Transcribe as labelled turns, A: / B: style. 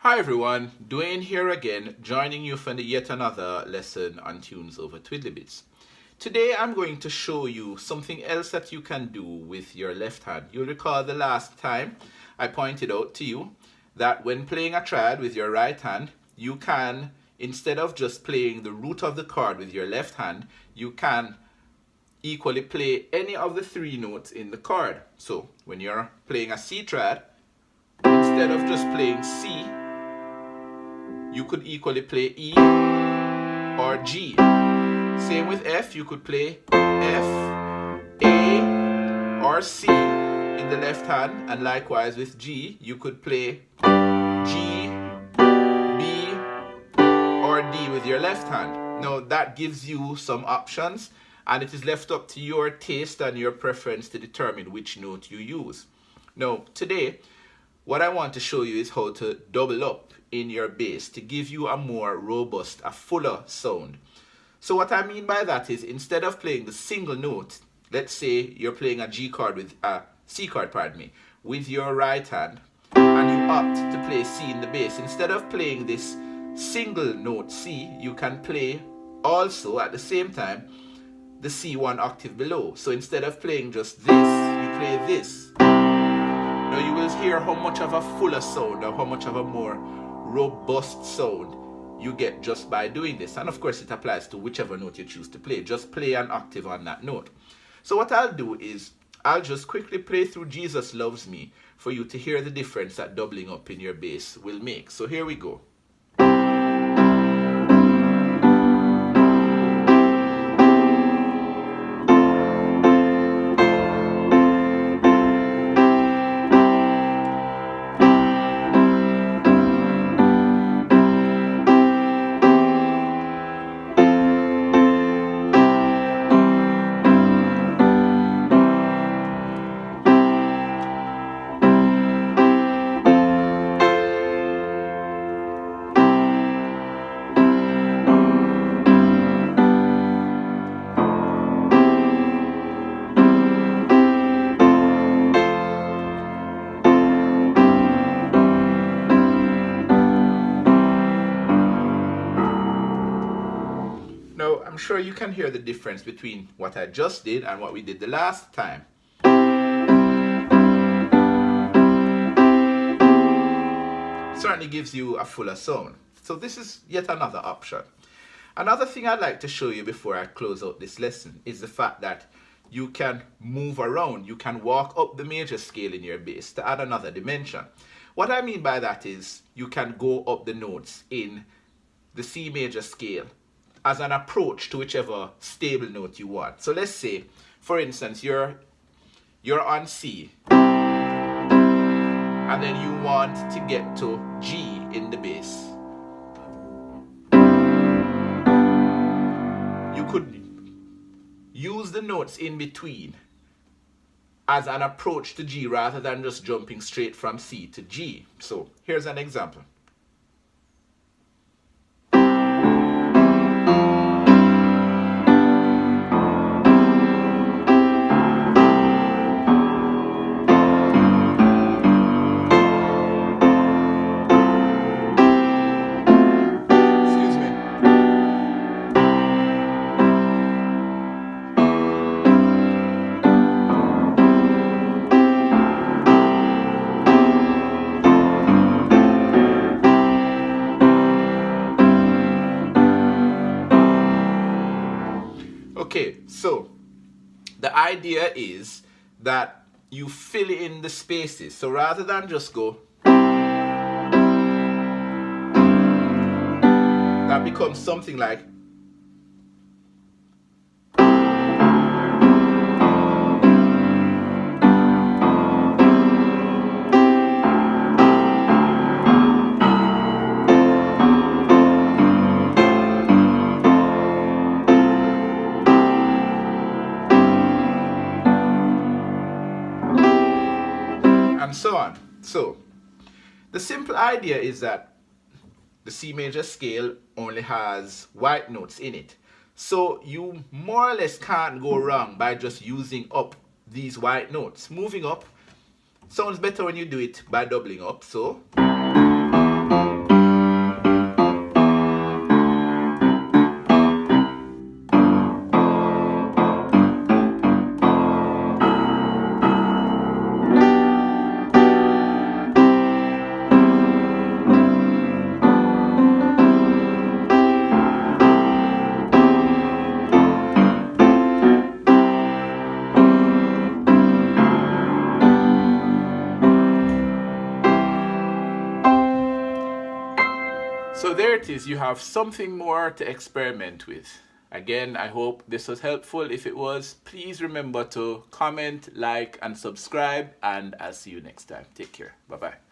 A: Hi everyone, Dwayne here again, joining you for yet another lesson on tunes over Twiddlybits. Today I'm going to show you something else that you can do with your left hand. You'll recall the last time I pointed out to you that when playing a triad with your right hand, you can, instead of just playing the root of the chord with your left hand, you can equally play any of the three notes in the chord. So when you're playing a C triad, instead of just playing C, you could equally play E or G. Same with F, you could play F, A, or C in the left hand, and likewise with G, you could play G, B, or D with your left hand. Now that gives you some options, and it is left up to your taste and your preference to determine which note you use. Now today, what I want to show you is how to double up in your bass to give you a more robust, a fuller sound. So what I mean by that is, instead of playing the single note, let's say you're playing a G chord with a C chord, with your right hand, and you opt to play C in the bass. Instead of playing this single note C, you can play also at the same time the C one octave below. So instead of playing just this, you play this. Now you will hear how much of a fuller sound or how much of a more robust sound you get just by doing this. And of course it applies to whichever note you choose to play. Just play an octave on that note. So what I'll do is I'll just quickly play through Jesus Loves Me for you to hear the difference that doubling up in your bass will make. So here we go. Now, I'm sure you can hear the difference between what I just did and what we did the last time. Certainly gives you a fuller sound. So this is yet another option. Another thing I'd like to show you before I close out this lesson is the fact that you can move around. You can walk up the major scale in your bass to add another dimension. What I mean by that is you can go up the notes in the C major scale as an approach to whichever stable note you want. So let's say, for instance, you're on C, and then you want to get to G in the bass. You could use the notes in between as an approach to G rather than just jumping straight from C to G. So here's an example. Okay, so the idea is that you fill in the spaces. So rather than just go, that becomes something like, and so on. So the simple idea is that the C major scale only has white notes in it. So you more or less can't go wrong by just using up these white notes. Moving up sounds better when you do it by doubling up. So it is. You have something more to experiment with. Again, I hope this was helpful. If it was, please remember to comment, like, and subscribe. And I'll see you next time. Take care. Bye-bye.